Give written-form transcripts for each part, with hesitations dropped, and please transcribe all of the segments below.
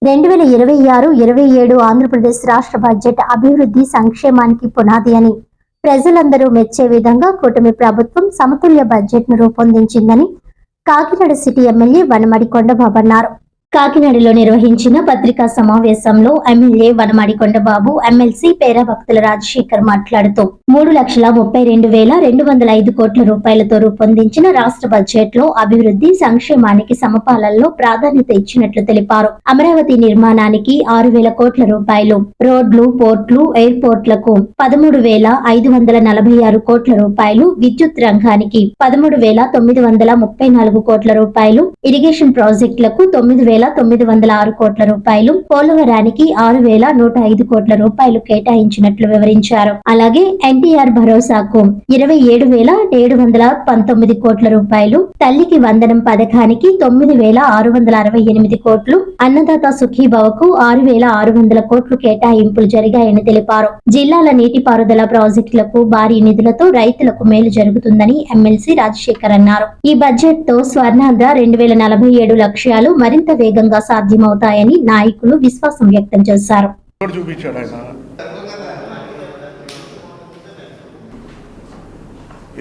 2026-27 ఆంధ్రప్రదేశ్ రాష్ట్ర బడ్జెట్ అభివృద్ధి సంక్షేమానికి పునాది అని ప్రజలందరూ మెచ్చే విధంగా కూటమి ప్రభుత్వం సమతుల్య బడ్జెట్ను రూపొందించిందని కాకినాడ సిటీ ఎమ్మెల్యే వనమాడి కొండబాబు అన్నారు. కాకినాడలో నిర్వహించిన పత్రికా సమావేశంలో ఎమ్మెల్యే వనమాడి కొండబాబు, ఎమ్మెల్సీ పేరా భక్తుల రాజశేఖర్ మాట్లాడుతూ 3,32,205 కోట్ల రూపాయలతో రూపొందించిన రాష్ట్ర బడ్జెట్ లో అభివృద్ధి సంక్షేమానికి సమపాలనలో ప్రాధాన్యత ఇచ్చినట్లు తెలిపారు. అమరావతి నిర్మాణానికి 6,000 కోట్ల రూపాయలు, రోడ్లు, పోర్టులు, ఎయిర్పోర్ట్లకు 13,546 కోట్ల రూపాయలు, విద్యుత్ రంగానికి 13,934 కోట్ల రూపాయలు, ఇరిగేషన్ ప్రాజెక్టులకు 9,906 కోట్ల రూపాయలు, పోలవరానికి 6,105 కోట్ల రూపాయలు కేటాయించినట్లు వివరించారు. అలాగే ఎన్టీఆర్ భరోసాకు 27,719 కోట్ల రూపాయలు, తల్లికి వందనం పథకానికి 9,668 కోట్లు, అన్నదాత సుఖీభవకు 6,600 కోట్లు కేటాయింపులు జరిగాయని తెలిపారు. జిల్లాల నీటిపారుదల ప్రాజెక్టులకు భారీ నిధులతో రైతులకు మేలు జరుగుతుందని ఎమ్మెల్సీ రాజశేఖర్ అన్నారు. ఈ బడ్జెట్ తో స్వర్ణాంధ్ర 2047 లక్ష్యాలు మరింత వేగంగా సాధ్యమవుతాయని నాయకులు విశ్వాసం వ్యక్తం చేశారు.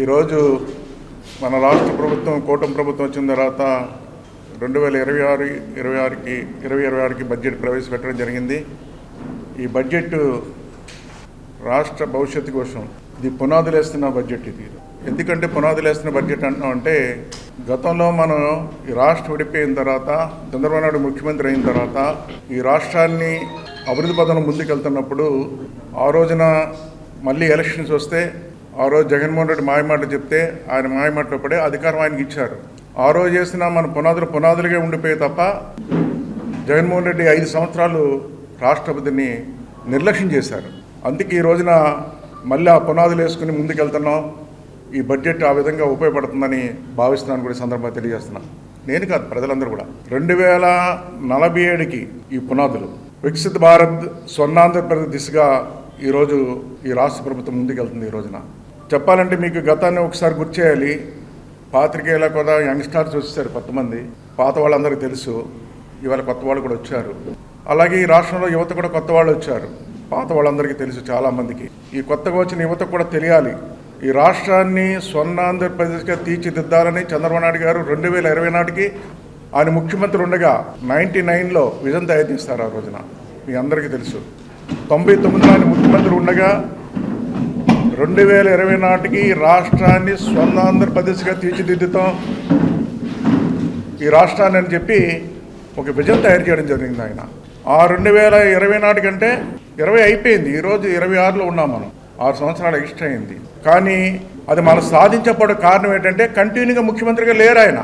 ఈరోజు మన రాష్ట్ర ప్రభుత్వం కూటమి ప్రభుత్వం వచ్చిన తర్వాత 2026కి బడ్జెట్ ప్రవేశపెట్టడం జరిగింది. ఈ బడ్జెట్ రాష్ట్ర భవిష్యత్తు కోసం ఇది పునాదులేస్తున్న బడ్జెట్. ఇది ఎందుకంటే పునాదులేస్తున్న బడ్జెట్ అంటున్నామంటే, గతంలో మనం ఈ రాష్ట్రం విడిపోయిన తర్వాత చంద్రబాబు నాయుడు ముఖ్యమంత్రి అయిన తర్వాత ఈ రాష్ట్రాన్ని అభివృద్ధి పథంలో ముందుకెళ్తున్నప్పుడు ఆ రోజున మళ్ళీ ఎలక్షన్స్ వస్తే ఆ రోజు జగన్మోహన్ రెడ్డి మాయమాటలు చెప్తే ఆయన మాయమాటలో పడే అధికారం ఆయనకి ఇచ్చారు. ఆ రోజు చేసిన మన పునాదులుగా ఉండిపోయి తప్ప జగన్మోహన్ రెడ్డి 5 సంవత్సరాలు రాష్ట్రపతిని నిర్లక్ష్యం చేశారు. అందుకే ఈ రోజున మళ్ళీ ఆ పునాదులు వేసుకుని ముందుకెళ్తున్నాం. ఈ బడ్జెట్ ఆ విధంగా ఉపయోగపడుతుందని భావిస్తున్నాను కూడా సందర్భంగా తెలియజేస్తున్నాను. నేను కాదు, ప్రజలందరూ కూడా 2047కి ఈ పునాదులు వికసిత భారత్ స్వర్ణాంధ్రప్రదేశ్ దిశగా ఈరోజు ఈ రాష్ట్ర ప్రభుత్వం ముందుకెళ్తుంది. ఈ రోజున చెప్పాలంటే మీకు గతాన్ని ఒకసారి గుర్తు చేయాలి. పాత్రికేయుల కూడా యంగ్స్టార్స్ వచ్చేసారు కొంతమంది, పాత వాళ్ళందరికీ తెలుసు. ఇవాళ కొత్త వాళ్ళు కూడా వచ్చారు. అలాగే ఈ రాష్ట్రంలో యువత కూడా కొత్త వాళ్ళు వచ్చారు. పాత వాళ్ళందరికీ తెలుసు చాలామందికి. ఈ కొత్తగా వచ్చిన యువతకు కూడా తెలియాలి, ఈ రాష్ట్రాన్ని స్వర్ణాంధ్రప్రదేశ్గా తీర్చిదిద్దాలని చంద్రబాబు నాయుడు గారు 2020 నాటికి ఆయన ముఖ్యమంత్రి ఉండగా 99లో విజన్ తయారు చేస్తారు. ఆ రోజున మీ అందరికీ తెలుసు. 99లో ఆయన ముఖ్యమంత్రి ఉండగా 2020 నాటికి రాష్ట్రాన్ని స్వర్ణాంధ్రప్రదేశ్గా తీర్చిదిద్దుతాం ఈ రాష్ట్రాన్ని అని చెప్పి ఒక విజన్ తయారు చేయడం జరిగింది ఆయన. ఆ 2020 నాటికంటే 20 అయిపోయింది. ఈరోజు 26లో ఉన్నాం మనం. 6 సంవత్సరాలు ఎక్స్ట్రా అయింది. కానీ అది మనం సాధించబడే కారణం ఏంటంటే కంటిన్యూగా ముఖ్యమంత్రిగా లేరు ఆయన.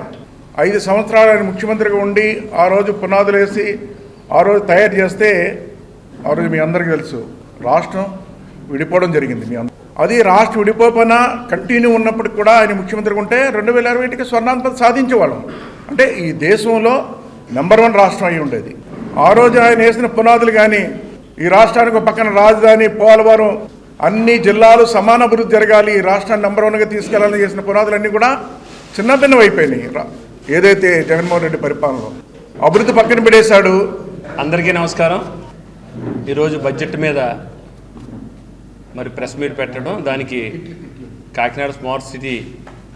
5 సంవత్సరాలు ఆయన ముఖ్యమంత్రిగా ఉండి ఆ రోజు పునాదులు వేసి ఆ రోజు తయారు చేస్తే ఆ రోజు మీ అందరికీ తెలుసు రాష్ట్రం విడిపోవడం జరిగింది. అది రాష్ట్రం విడిపోయినా కంటిన్యూ ఉన్నప్పటికి కూడా ఆయన ముఖ్యమంత్రిగా ఉంటే 2020కి స్వర్ణాంధ్రప్రదేశ్ సాధించేవాళ్ళం. అంటే ఈ దేశంలో నెంబర్ 1 రాష్ట్రం అయి ఉండేది. ఆ రోజు ఆయన వేసిన పునాదులు కానీ ఈ రాష్ట్రానికి పక్కన రాజధాని, పోలవరం, అన్ని జిల్లాలు సమాన అభివృద్ధి జరగాలి, ఈ రాష్ట్రాన్ని నెంబర్ 1గా తీసుకెళ్లాలని చేసిన పునాదులన్నీ కూడా చిన్నభిన్నం అయిపోయినాయి. ఏదైతే జగన్మోహన్ రెడ్డి పరిపాలనలో అభివృద్ధి పక్కన పెడేశాడు. అందరికీ నమస్కారం. ఈరోజు బడ్జెట్ మీద మరి ప్రెస్ మీట్ పెట్టడం, దానికి కాకినాడ స్మార్ట్ సిటీ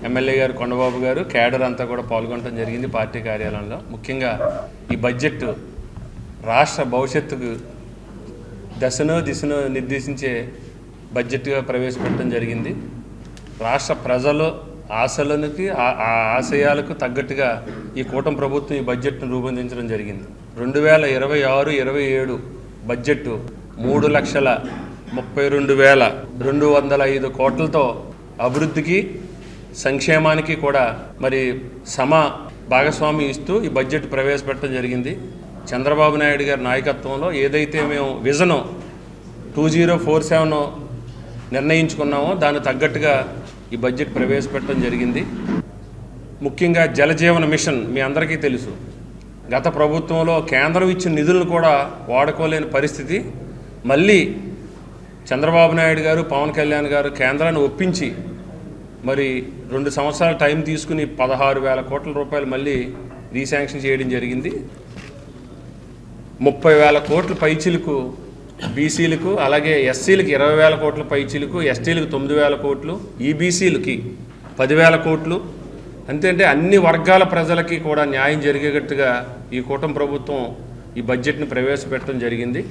ఎమ్మెల్యే గారు కొండబాబు గారు క్యాడర్ అంతా కూడా పాల్గొనడం జరిగింది పార్టీ కార్యాలయంలో. ముఖ్యంగా ఈ బడ్జెట్ రాష్ట్ర భవిష్యత్తుకు దిశను నిర్దేశించే బడ్జెట్గా ప్రవేశపెట్టడం జరిగింది. రాష్ట్ర ప్రజలు ఆశలకి ఆ ఆశయాలకు తగ్గట్టుగా ఈ కూటమి ప్రభుత్వం ఈ బడ్జెట్ను రూపొందించడం జరిగింది. 2026-27 బడ్జెట్ 3,32,205 కోట్లతో అభివృద్ధికి సంక్షేమానికి కూడా మరి భాగస్వామి ఇస్తూ ఈ బడ్జెట్ ప్రవేశపెట్టడం జరిగింది. చంద్రబాబు నాయుడు గారి నాయకత్వంలో ఏదైతే మేము విజన్ 2047 నిర్ణయించుకున్నామో దానికి తగ్గట్టుగా ఈ బడ్జెట్ ప్రవేశపెట్టడం జరిగింది. ముఖ్యంగా జలజీవన మిషన్ మీ అందరికీ తెలుసు. గత ప్రభుత్వంలో కేంద్రం ఇచ్చిన నిధులను కూడా వాడుకోలేని పరిస్థితి. మళ్ళీ చంద్రబాబు నాయుడు గారు, పవన్ కళ్యాణ్ గారు కేంద్రాన్ని ఒప్పించి మరి 2 సంవత్సరాల టైం తీసుకుని 16,000 కోట్ల రూపాయలు మళ్ళీ రీశాంక్షన్ చేయడం జరిగింది. 30,000 కోట్ల పైచిలకు బీసీలకు, అలాగే ఎస్సీలకు 20,000 కోట్ల పైచిలకు, ఎస్టీలకు 9,000 కోట్లు, ఈబీసీలకి 10,000 కోట్లు. అంతే అన్ని వర్గాల ప్రజలకి కూడా న్యాయం జరిగేటట్టుగా ఈ కూటమి ప్రభుత్వం ఈ బడ్జెట్ని ప్రవేశపెట్టడం జరిగింది.